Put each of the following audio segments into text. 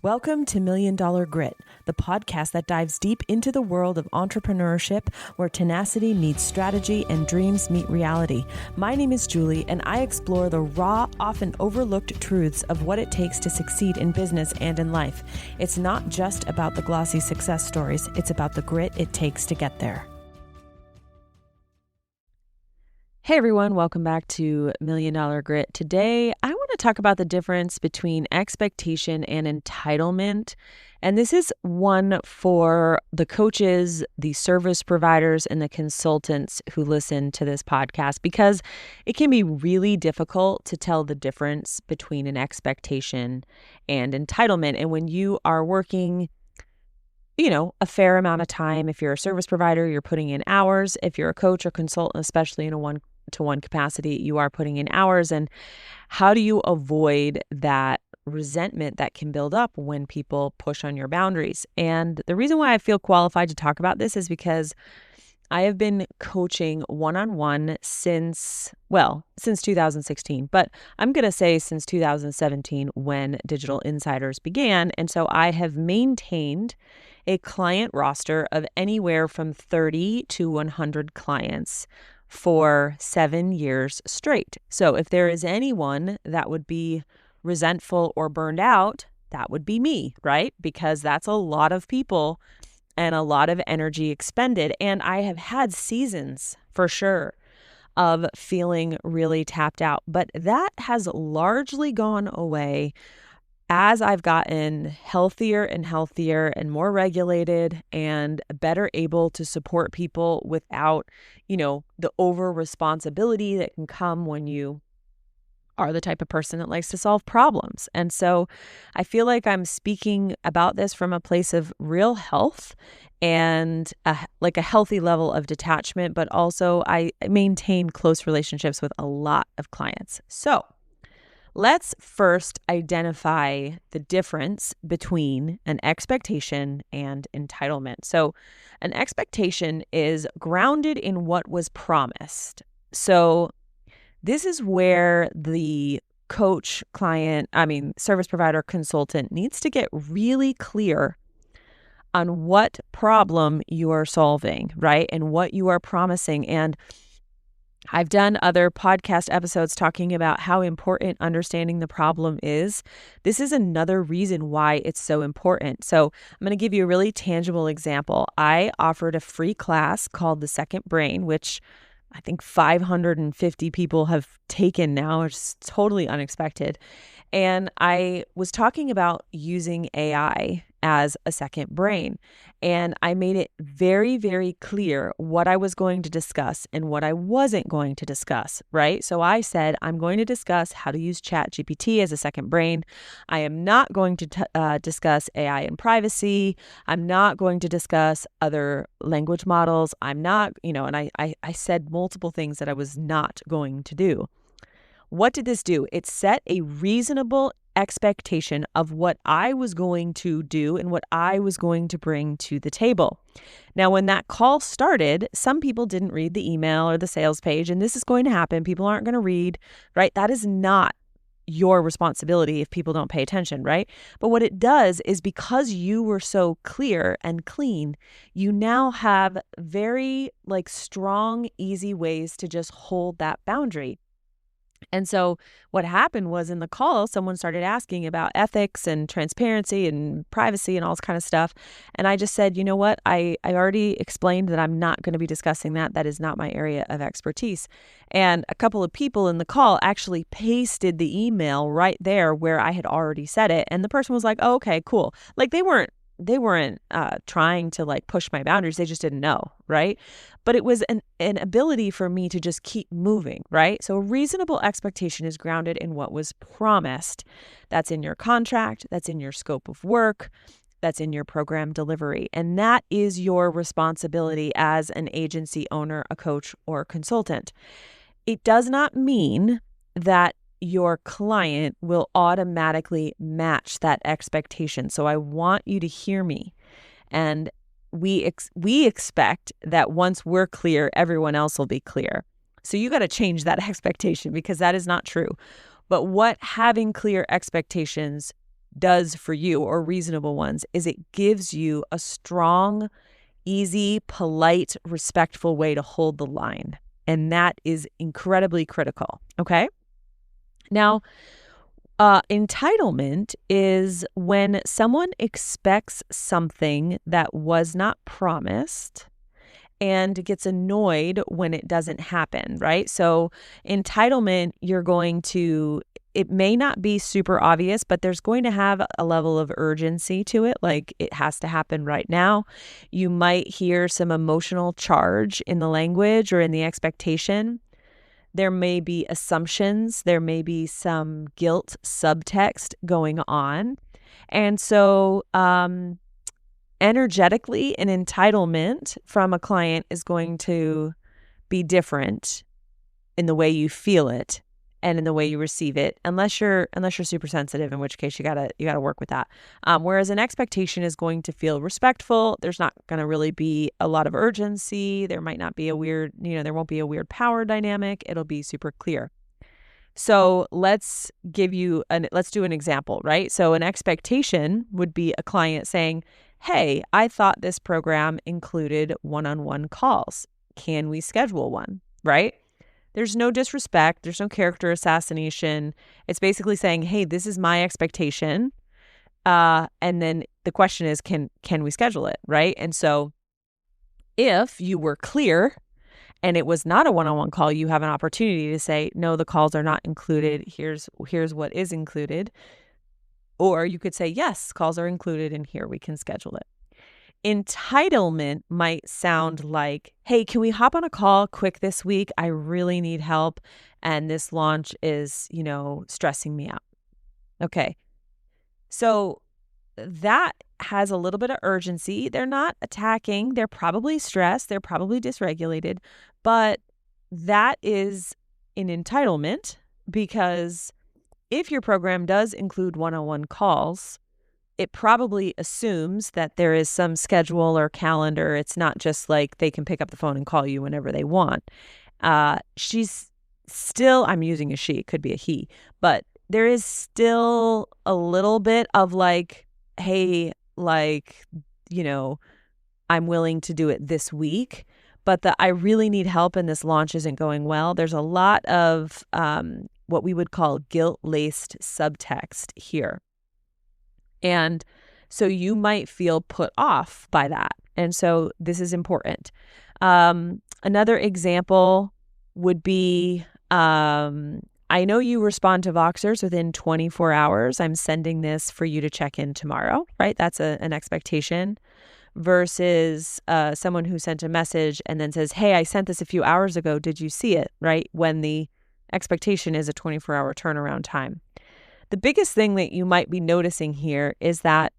Welcome to Million Dollar Grit, the podcast that dives deep into the world of entrepreneurship where tenacity meets strategy and dreams meet reality. My name is Julie, and I explore the raw, often overlooked truths of what it takes to succeed in business and in life. It's not just about the glossy success stories, it's about the grit it takes to get there. Hey everyone, welcome back to Million Dollar Grit. Today, I want to talk about the difference between expectation and entitlement. And this is one for the coaches, the service providers, and the consultants who listen to this podcast, because it can be really difficult to tell the difference between an expectation and entitlement. And when you are working a fair amount of time, if you're a service provider, you're putting in hours. If you're a coach or consultant, especially in a one-to-one capacity, you are putting in hours. And how do you avoid that resentment that can build up when people push on your boundaries? And the reason why I feel qualified to talk about this is because I have been coaching one-on-one since 2016, but I'm going to say since 2017 when Digital Insiders began. And so I have maintained a client roster of anywhere from 30 to 100 clients for 7 years straight. So if there is anyone that would be resentful or burned out, that would be me, right? Because that's a lot of people and a lot of energy expended. And I have had seasons for sure of feeling really tapped out, but that has largely gone away as I've gotten healthier and more regulated and better able to support people without, the over responsibility that can come when you are the type of person that likes to solve problems. And so I feel like I'm speaking about this from a place of real health and a healthy level of detachment, but also I maintain close relationships with a lot of clients. So let's first identify the difference between an expectation and entitlement. So an expectation is grounded in what was promised. So this is where the coach, service provider, consultant needs to get really clear on what problem you are solving, right? And what you are promising. And I've done other podcast episodes talking about how important understanding the problem is. This is another reason why it's so important. So I'm going to give you a really tangible example. I offered a free class called The Second Brain, which I think 550 people have taken now, which is totally unexpected. And I was talking about using AI as a second brain. And I made it very, very clear what I was going to discuss and what I wasn't going to discuss, right? So I said, I'm going to discuss how to use ChatGPT as a second brain. I am not going to discuss AI and privacy. I'm not going to discuss other language models. I'm not, and I said multiple things that I was not going to do. What did this do? It set a reasonable expectation of what I was going to do and what I was going to bring to the table. Now, when that call started, some people didn't read the email or the sales page, and this is going to happen. People aren't going to read, right? That is not your responsibility if people don't pay attention, right? But what it does is because you were so clear and clean, you now have very strong, easy ways to just hold that boundary. And so what happened was in the call, someone started asking about ethics and transparency and privacy and all this kind of stuff. And I just said, you know what? I already explained that I'm not going to be discussing that. That is not my area of expertise. And a couple of people in the call actually pasted the email right there where I had already said it. And the person was like, oh, okay, cool. They weren't trying to push my boundaries. They just didn't know, right? But it was an ability for me to just keep moving, right? So a reasonable expectation is grounded in what was promised. That's in your contract. That's in your scope of work. That's in your program delivery. And that is your responsibility as an agency owner, a coach, or a consultant. It does not mean that your client will automatically match that expectation. So I want you to hear me. And we expect that once we're clear, everyone else will be clear. So you got to change that expectation because that is not true. But what having clear expectations does for you, or reasonable ones, is it gives you a strong, easy, polite, respectful way to hold the line. And that is incredibly critical. Okay. Now, entitlement is when someone expects something that was not promised and gets annoyed when it doesn't happen, right? So entitlement, it may not be super obvious, but there's going to have a level of urgency to it. Like it has to happen right now. You might hear some emotional charge in the language or in the expectation. There may be assumptions. There may be some guilt subtext going on. And so, energetically, an entitlement from a client is going to be different in the way you feel it and in the way you receive it, unless you're super sensitive, in which case you gotta work with that. Whereas an expectation is going to feel respectful. There's not going to really be a lot of urgency. There might not be there won't be a weird power dynamic. It'll be super clear. So let's do an example, right? So an expectation would be a client saying, "Hey, I thought this program included one-on-one calls. Can we schedule one?" Right? There's no disrespect. There's no character assassination. It's basically saying, "Hey, this is my expectation." And then the question is, can we schedule it? Right? And so if you were clear and it was not a one-on-one call, you have an opportunity to say, "No, the calls are not included. Here's what is included." Or you could say, "Yes, calls are included and here we can schedule it." Entitlement might sound like, "Hey, can we hop on a call quick this week? I really need help and this launch is, stressing me out." Okay. So that has a little bit of urgency. They're not attacking. They're probably stressed. They're probably dysregulated. But that is an entitlement, because if your program does include one-on-one calls, it probably assumes that there is some schedule or calendar. It's not just like they can pick up the phone and call you whenever they want. She's still, I'm using a she, it could be a he, but there is still a little bit of like, "Hey, I'm willing to do it this week, but I really need help and this launch isn't going well." There's a lot of what we would call guilt-laced subtext here. And so you might feel put off by that. And so this is important. Another example would be, "I know you respond to Voxers within 24 hours. I'm sending this for you to check in tomorrow," right? That's an expectation. Versus someone who sent a message and then says, "Hey, I sent this a few hours ago. Did you see it?" Right? When the expectation is a 24-hour turnaround time. The biggest thing that you might be noticing here is that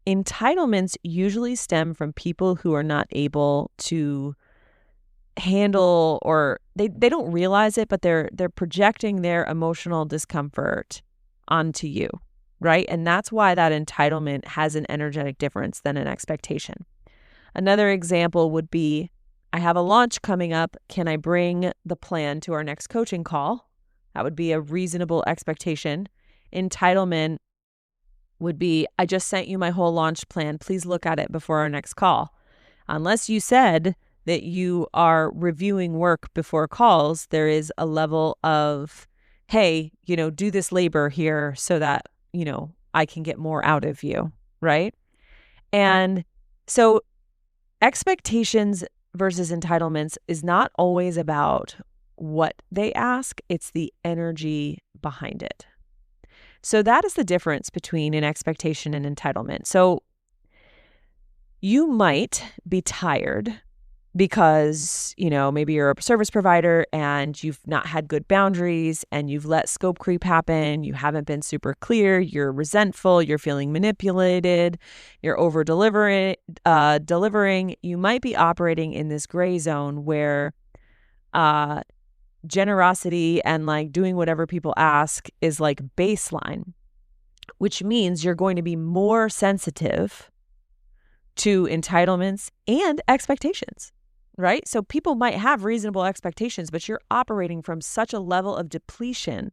entitlements usually stem from people who are not able to handle, or they don't realize it, but they're projecting their emotional discomfort onto you, right? And that's why that entitlement has an energetic difference than an expectation. Another example would be, "I have a launch coming up. Can I bring the plan to our next coaching call?" That would be a reasonable expectation. Entitlement would be, "I just sent you my whole launch plan. Please look at it before our next call." Unless you said that you are reviewing work before calls, there is a level of, "Hey, do this labor here so that, I can get more out of you," right? And so expectations versus entitlements is not always about what they ask, it's the energy behind it. So that is the difference between an expectation and entitlement. So you might be tired because, maybe you're a service provider and you've not had good boundaries and you've let scope creep happen. You haven't been super clear. You're resentful. You're feeling manipulated. You're over delivering. You might be operating in this gray zone where generosity and like doing whatever people ask is like baseline, which means you're going to be more sensitive to entitlements and expectations, right? So people might have reasonable expectations, but you're operating from such a level of depletion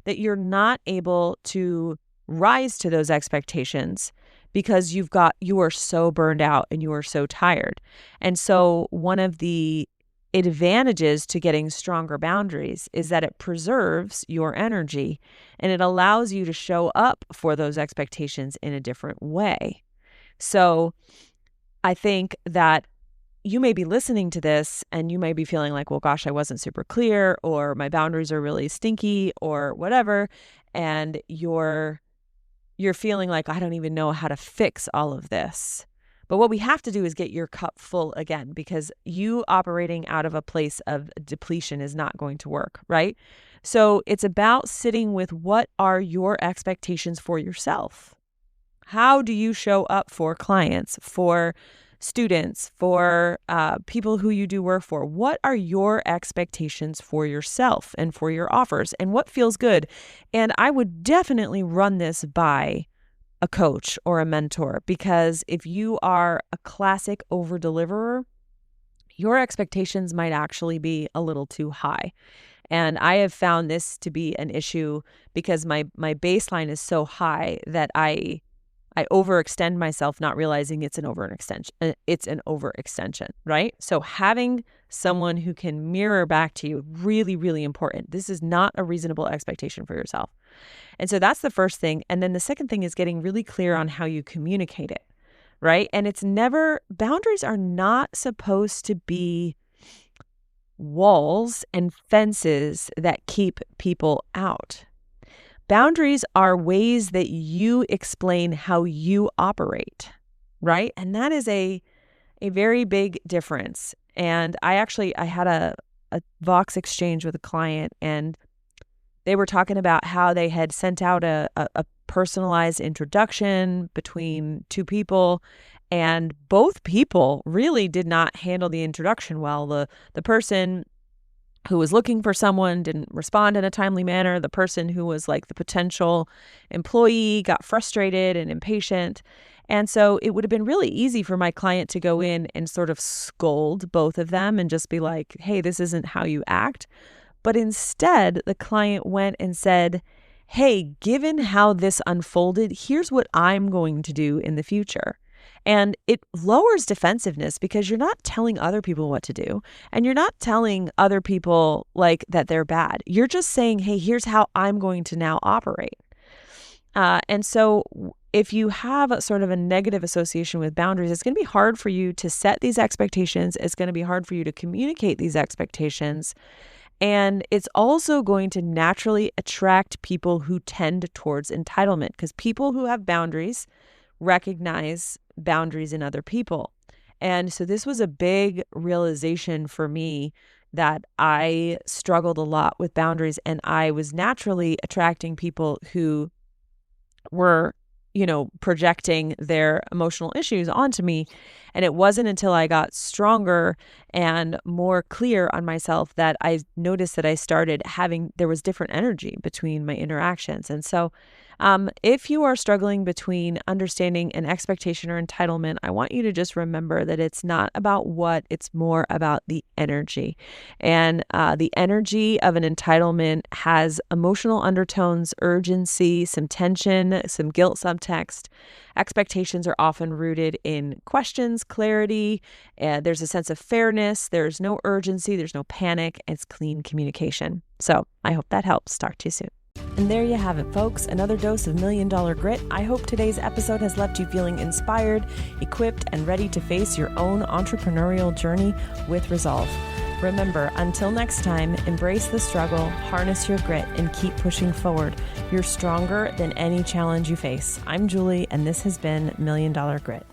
that you're not able to rise to those expectations because you are so burned out and you are so tired. And so one of the advantages to getting stronger boundaries is that it preserves your energy and it allows you to show up for those expectations in a different way. So I think that you may be listening to this and you may be feeling like, well, gosh, I wasn't super clear, or my boundaries are really stinky, or whatever. And you're feeling like, I don't even know how to fix all of this. But what we have to do is get your cup full again, because you operating out of a place of depletion is not going to work, right? So it's about sitting with, what are your expectations for yourself? How do you show up for clients, for students, for people who you do work for? What are your expectations for yourself and for your offers, and what feels good? And I would definitely run this by a coach or a mentor, because if you are a classic over-deliverer, your expectations might actually be a little too high. And I have found this to be an issue because my baseline is so high that I overextend myself, not realizing it's an overextension. It's an overextension, right? So having someone who can mirror back to you, really, really important. This is not a reasonable expectation for yourself. And so that's the first thing. And then the second thing is getting really clear on how you communicate it, right? And boundaries are not supposed to be walls and fences that keep people out. Boundaries are ways that you explain how you operate, right? And that is a very big difference. And I had a Vox exchange with a client, and they were talking about how they had sent out a personalized introduction between two people, and both people really did not handle the introduction well. The person who was looking for someone didn't respond in a timely manner. The person who was like the potential employee got frustrated and impatient. And so it would have been really easy for my client to go in and sort of scold both of them and just be like, hey, this isn't how you act. But instead, the client went and said, hey, given how this unfolded, here's what I'm going to do in the future. And it lowers defensiveness because you're not telling other people what to do, and you're not telling other people like that they're bad. You're just saying, hey, here's how I'm going to now operate. And so if you have a sort of a negative association with boundaries, it's going to be hard for you to set these expectations. It's going to be hard for you to communicate these expectations. And it's also going to naturally attract people who tend towards entitlement, because people who have boundaries recognize boundaries in other people. And so this was a big realization for me, that I struggled a lot with boundaries, and I was naturally attracting people who were, projecting their emotional issues onto me. And it wasn't until I got stronger and more clear on myself that I noticed that I started there was different energy between my interactions. And so if you are struggling between understanding an expectation or entitlement, I want you to just remember that it's not about what, it's more about the energy. And the energy of an entitlement has emotional undertones, urgency, some tension, some guilt subtext. Expectations are often rooted in questions, clarity. There's a sense of fairness. There's no urgency. There's no panic. It's clean communication. So I hope that helps. Talk to you soon. And there you have it, folks. Another dose of $1 Million Grit. I hope today's episode has left you feeling inspired, equipped, and ready to face your own entrepreneurial journey with resolve. Remember, until next time, embrace the struggle, harness your grit, and keep pushing forward. You're stronger than any challenge you face. I'm Julie, and this has been $1 Million Grit.